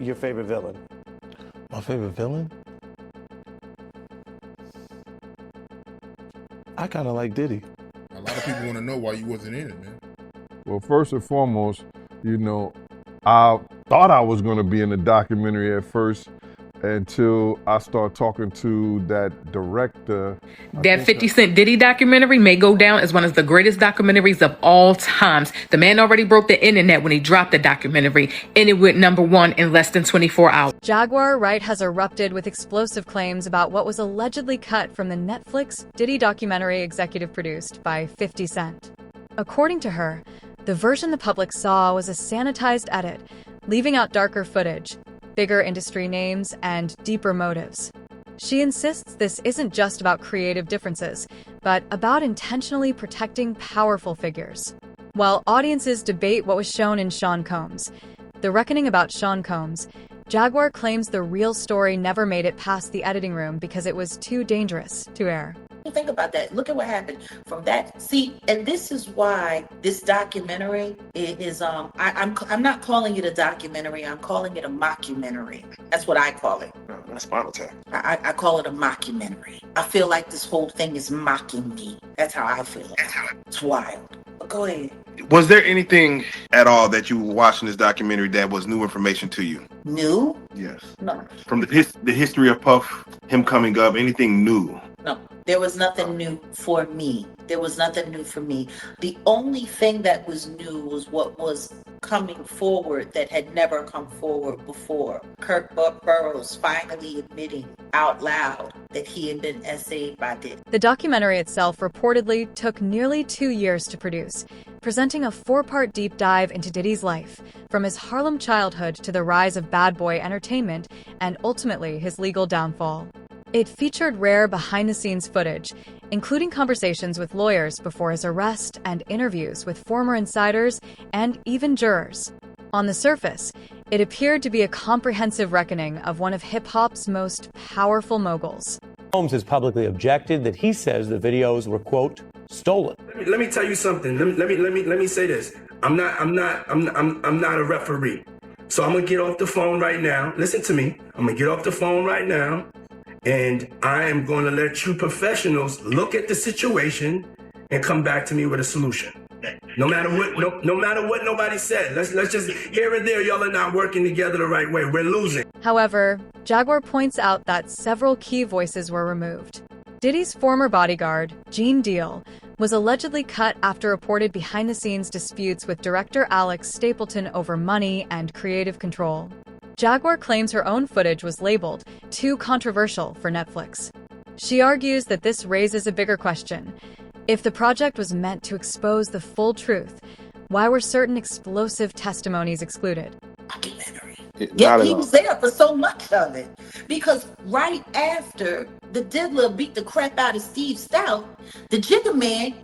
your favorite villain? My favorite villain? I kind of like Diddy. A lot of people want to know why you wasn't in it, man. Well, first and foremost, you know, I thought I was going to be in the documentary at first until I started talking to that director. That 50 Cent Diddy documentary may go down as one of the greatest documentaries of all times. The man already broke the internet when he dropped the documentary, and it went #1 in less than 24 hours. Jaguar Wright has erupted with explosive claims about what was allegedly cut from the Netflix Diddy documentary executive produced by 50 Cent. According to her, the version the public saw was a sanitized edit, leaving out darker footage, bigger industry names, and deeper motives. She insists this isn't just about creative differences, but about intentionally protecting powerful figures. While audiences debate what was shown in Sean Combs, The Reckoning about Sean Combs, Jaguar claims the real story never made it past the editing room because it was too dangerous to air. Think about that. Look at what happened from that. See, and this is why this documentary is I'm not calling it a documentary. I'm calling it a mockumentary. That's what I call it. That's Spinal Tap. I call it a mockumentary. I feel like this whole thing is mocking me. That's how I feel. It's wild. But go ahead. Was there anything at all that you were watching this documentary that was new information to you? New? Yes. No. From the history of Puff, him coming up, anything new? No. There was nothing new for me. There was nothing new for me. The only thing that was new was what was coming forward that had never come forward before. Kirk Burroughs finally admitting out loud that he had been essayed by Diddy. The documentary itself reportedly took nearly 2 years to produce, presenting a 4-part deep dive into Diddy's life, from his Harlem childhood to the rise of bad boy entertainment and ultimately his legal downfall. It featured rare behind-the-scenes footage, including conversations with lawyers before his arrest and interviews with former insiders and even jurors. On the surface, it appeared to be a comprehensive reckoning of one of hip-hop's most powerful moguls. Combs has publicly objected that he says the videos were, quote, stolen. Let me tell you something. Let me say this. I'm not a referee. So I'm gonna get off the phone right now. Listen to me. I'm gonna get off the phone right now. And I am going to let you professionals look at the situation and come back to me with a solution. No matter what nobody said. Let's just here and there, y'all are not working together the right way. We're losing. However, Jaguar points out that several key voices were removed. Diddy's former bodyguard, Gene Deal, was allegedly cut after reported behind-the-scenes disputes with director Alex Stapleton over money and creative control. Jaguar claims her own footage was labeled too controversial for Netflix. She argues that this raises a bigger question. If the project was meant to expose the full truth, why were certain explosive testimonies excluded? Yeah, he was there for so much of it. Because right after the diddler beat the crap out of Steve Stout, the Jigga Man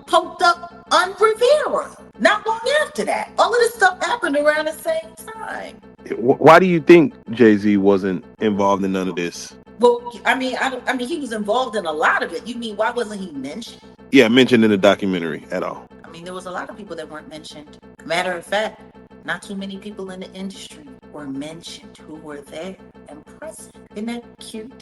poked up on Rivera. Not long after that. All of this stuff happened around the same time. Why do you think Jay-Z wasn't involved in none of this? Well, I mean, he was involved in a lot of it. You mean, why wasn't he mentioned? Yeah, mentioned in the documentary at all. I mean, there was a lot of people that weren't mentioned. Matter of fact, not too many people in the industry were mentioned who were there and present. Isn't that cute?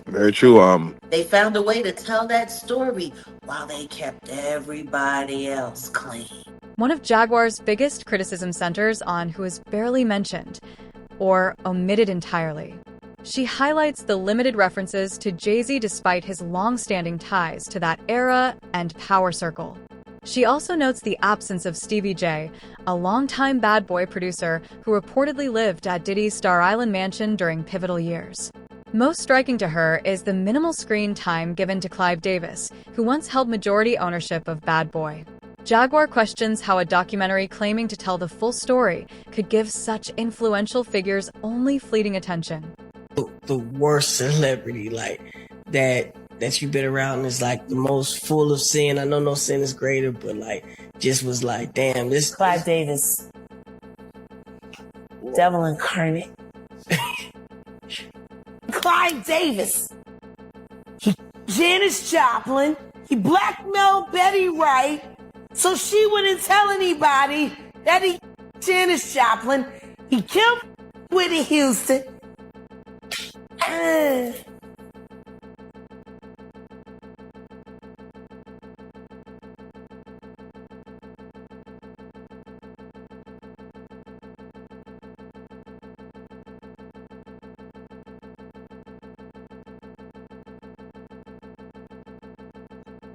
Very true. They found a way to tell that story while they kept everybody else clean. One of Jaguar's biggest criticism centers on who is barely mentioned, or omitted entirely. She highlights the limited references to Jay-Z despite his long-standing ties to that era and power circle. She also notes the absence of Stevie J, a longtime bad boy producer who reportedly lived at Diddy's Star Island mansion during pivotal years. Most striking to her is the minimal screen time given to Clive Davis, who once held majority ownership of Bad Boy. Jaguar questions how a documentary claiming to tell the full story could give such influential figures only fleeting attention. The worst celebrity, like, that you've been around is like the most full of sin. I know no sin is greater, but like, just was like, damn, this Clive Davis. Devil incarnate. Clive Davis. He Janis Joplin. He blackmailed Betty Wright so she wouldn't tell anybody that he Janis Joplin. He killed Whitney Houston.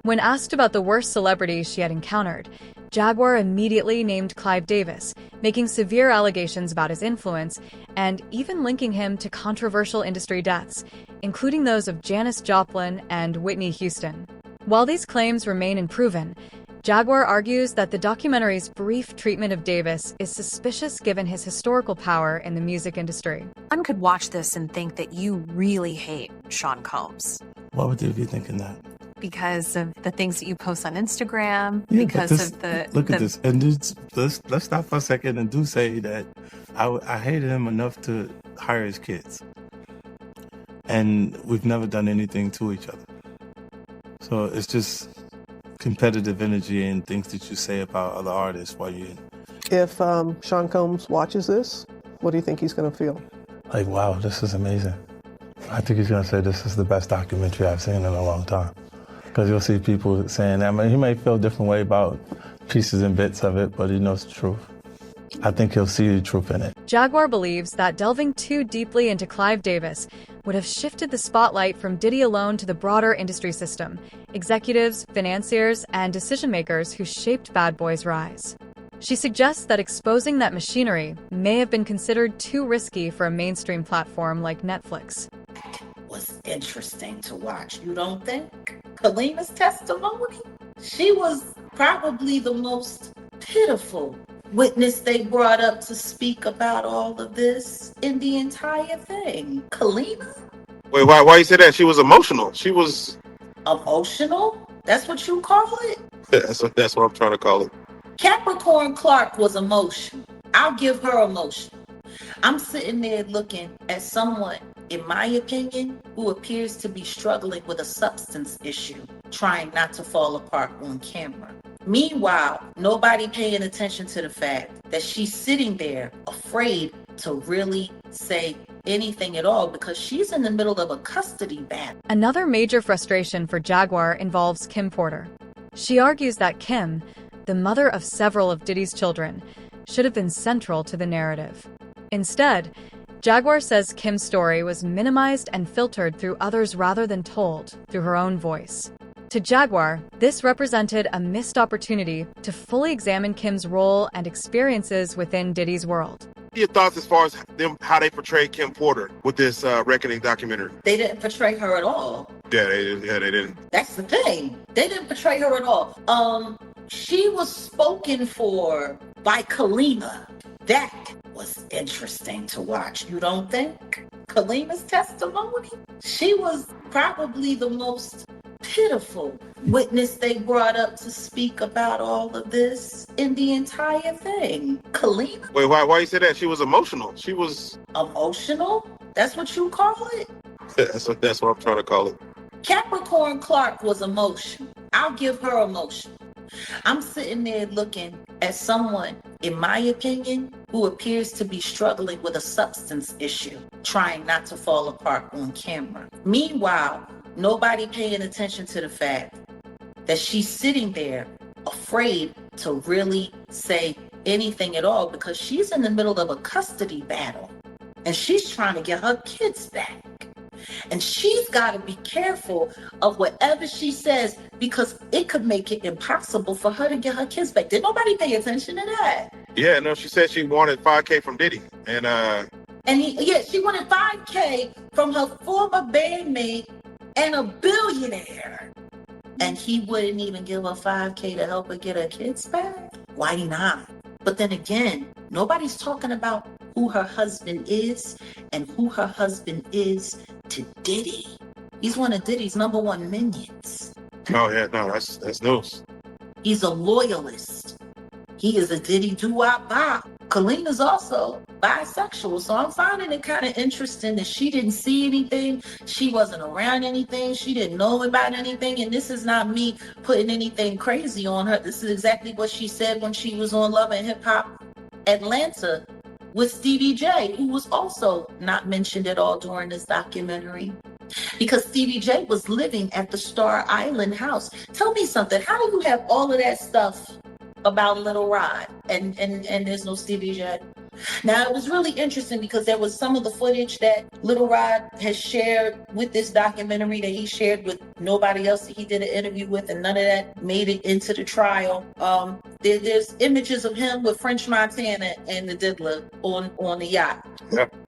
When asked about the worst celebrities she had encountered, Jaguar immediately named Clive Davis, making severe allegations about his influence and even linking him to controversial industry deaths, including those of Janis Joplin and Whitney Houston. While these claims remain unproven, Jaguar argues that the documentary's brief treatment of Davis is suspicious given his historical power in the music industry. One could watch this and think that you really hate Sean Combs. Why would they be thinking that? Because of the things that you post on Instagram, Yeah, because this, of the... Look at this. And let's stop for a second and do say that I hated him enough to hire his kids. And we've never done anything to each other. So it's just competitive energy and things that you say about other artists while you... If Sean Combs watches this, what do you think he's going to feel? Like, wow, this is amazing. I think he's going to say this is the best documentary I've seen in a long time. Because you'll see people saying that. I mean, he may feel a different way about pieces and bits of it, but he knows the truth. I think he'll see the truth in it. Jaguar believes that delving too deeply into Clive Davis would have shifted the spotlight from Diddy alone to the broader industry system, executives, financiers, and decision-makers who shaped Bad Boy's rise. She suggests that exposing that machinery may have been considered too risky for a mainstream platform like Netflix. Was interesting to watch, you don't think? Kalima's testimony? She was probably the most pitiful witness they brought up to speak about all of this in the entire thing. Kalima? Wait, why you say that? She was emotional. She was emotional? That's what you call it? that's what I'm trying to call it. Capricorn Clark was emotional. I'll give her emotion. I'm sitting there looking at someone, in my opinion, who appears to be struggling with a substance issue, trying not to fall apart on camera. Meanwhile, nobody paying attention to the fact that she's sitting there afraid to really say anything at all because she's in the middle of a custody battle. Another major frustration for Jaguar involves Kim Porter. She argues that Kim, the mother of several of Diddy's children, should have been central to the narrative. Instead, Jaguar says Kim's story was minimized and filtered through others rather than told through her own voice. To Jaguar, this represented a missed opportunity to fully examine Kim's role and experiences within Diddy's world. Your thoughts as far as how they portrayed Kim Porter with this Reckoning documentary? They didn't portray her at all. Yeah, they didn't. That's the thing. They didn't portray her at all. She was spoken for by Kalima. That was interesting to watch, you don't think? Kalima's testimony? She was probably the most pitiful witness they brought up to speak about all of this in the entire thing. Kalima? Wait, why you say that? She was emotional. She was emotional? That's what you call it? that's what I'm trying to call it. Capricorn Clark was emotional. I'll give her emotion. I'm sitting there looking at someone, in my opinion, who appears to be struggling with a substance issue, trying not to fall apart on camera. Meanwhile, nobody paying attention to the fact that she's sitting there afraid to really say anything at all because she's in the middle of a custody battle and she's trying to get her kids back. And she's got to be careful of whatever she says because it could make it impossible for her to get her kids back. Did nobody pay attention to that? Yeah, no, she said she wanted $5,000 from Diddy. She wanted $5,000 from her former bandmate and a billionaire. And he wouldn't even give her $5,000 to help her get her kids back? Why not? But then again, nobody's talking about who her husband is and who her husband is to Diddy. He's one of Diddy's #1 minions. Oh yeah, no, that's news. He's a loyalist. He is a Diddy doo-wop-bop. Kalima's also bisexual, so I'm finding it kind of interesting that she didn't see anything, she wasn't around anything, she didn't know about anything, and this is not me putting anything crazy on her. This is exactly what she said when she was on Love and Hip Hop Atlanta with Stevie J, who was also not mentioned at all during this documentary. Because Stevie J was living at the Star Island house. Tell me something. How do you have all of that stuff about Little Rod and there's no Stevie J? Now, it was really interesting because there was some of the footage that Little Rod has shared with this documentary that he shared with nobody else that he did an interview with, and none of that made it into the trial. There's images of him with French Montana and the Diddler on the yacht,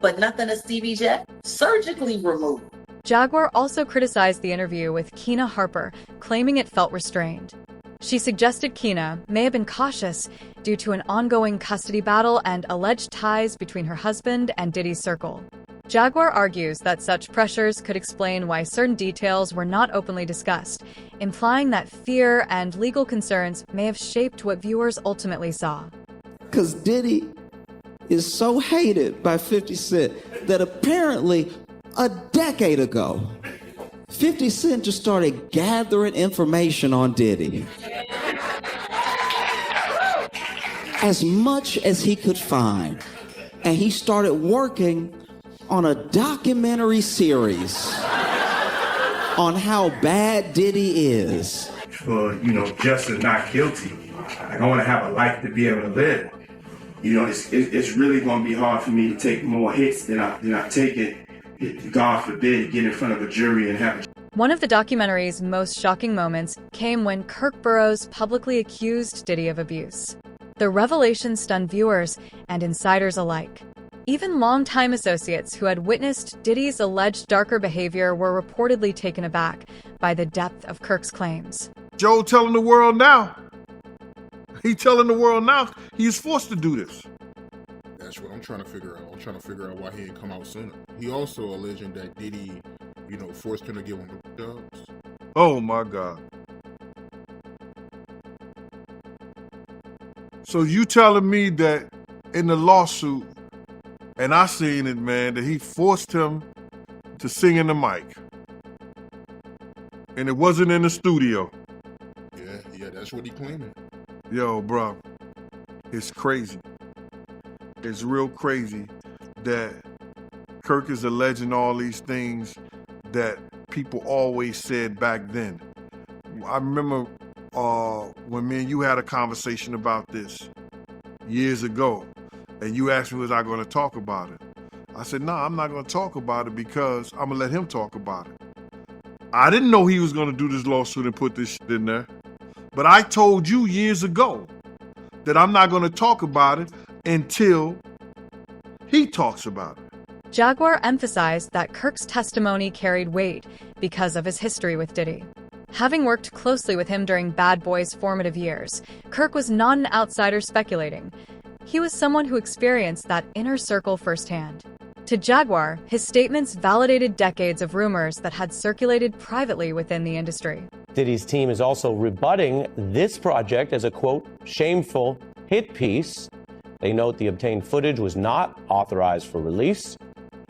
but nothing of Stevie J. Surgically removed. Jaguar also criticized the interview with Keena Harper, claiming it felt restrained. She suggested Keena may have been cautious due to an ongoing custody battle and alleged ties between her husband and Diddy's circle. Jaguar argues that such pressures could explain why certain details were not openly discussed, implying that fear and legal concerns may have shaped what viewers ultimately saw. Because Diddy is so hated by 50 Cent that apparently a decade ago, 50 Cent just started gathering information on Diddy. As much as he could find. And he started working on a documentary series on how bad Diddy is. For, just as not guilty. I want to have a life to be able to live. It's really going to be hard for me to take more hits than I take it. God forbid, get in front of a jury and have a... One of the documentary's most shocking moments came when Kirk Burroughs publicly accused Diddy of abuse. The revelation stunned viewers and insiders alike. Even longtime associates who had witnessed Diddy's alleged darker behavior were reportedly taken aback by the depth of Kirk's claims. Joe telling the world now. He telling the world now he is forced to do this. That's what I'm trying to figure out. I'm trying to figure out why he didn't come out sooner. He also alleging that Diddy, forced him to give him the jobs. Oh my God. So you telling me that in the lawsuit, and I seen it, man, that he forced him to sing in the mic. And it wasn't in the studio. Yeah, that's what he claiming. Yo, bro, it's crazy. It's real crazy that Kirk is alleging all these things that people always said back then. I remember when me and you had a conversation about this years ago, and you asked me, was I going to talk about it? I said, no, I'm not going to talk about it because I'm going to let him talk about it. I didn't know he was going to do this lawsuit and put this shit in there. But I told you years ago that I'm not going to talk about it until he talks about it. Jaguar emphasized that Kirk's testimony carried weight because of his history with Diddy. Having worked closely with him during Bad Boy's formative years, Kirk was not an outsider speculating. He was someone who experienced that inner circle firsthand. To Jaguar, his statements validated decades of rumors that had circulated privately within the industry. Diddy's team is also rebutting this project as a, quote, shameful hit piece. They note the obtained footage was not authorized for release.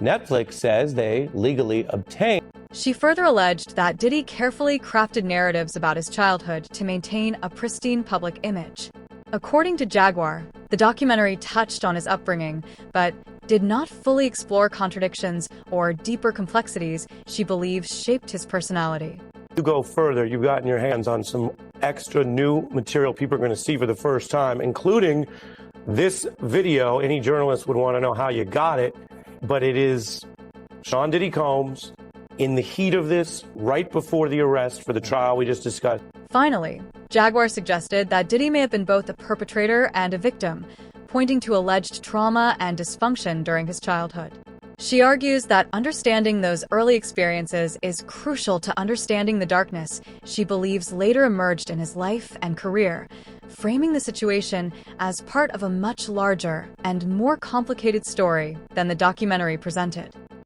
Netflix says they legally obtained. She further alleged that Diddy carefully crafted narratives about his childhood to maintain a pristine public image. According to Jaguar, the documentary touched on his upbringing, but did not fully explore contradictions or deeper complexities she believes shaped his personality. To go further, you've gotten your hands on some extra new material people are going to see for the first time, including this video. Any journalist would want to know how you got it, but it is Sean Diddy Combs in the heat of this, right before the arrest for the trial we just discussed. Finally, Jaguar suggested that Diddy may have been both a perpetrator and a victim, pointing to alleged trauma and dysfunction during his childhood. She argues that understanding those early experiences is crucial to understanding the darkness she believes later emerged in his life and career, framing the situation as part of a much larger and more complicated story than the documentary presented.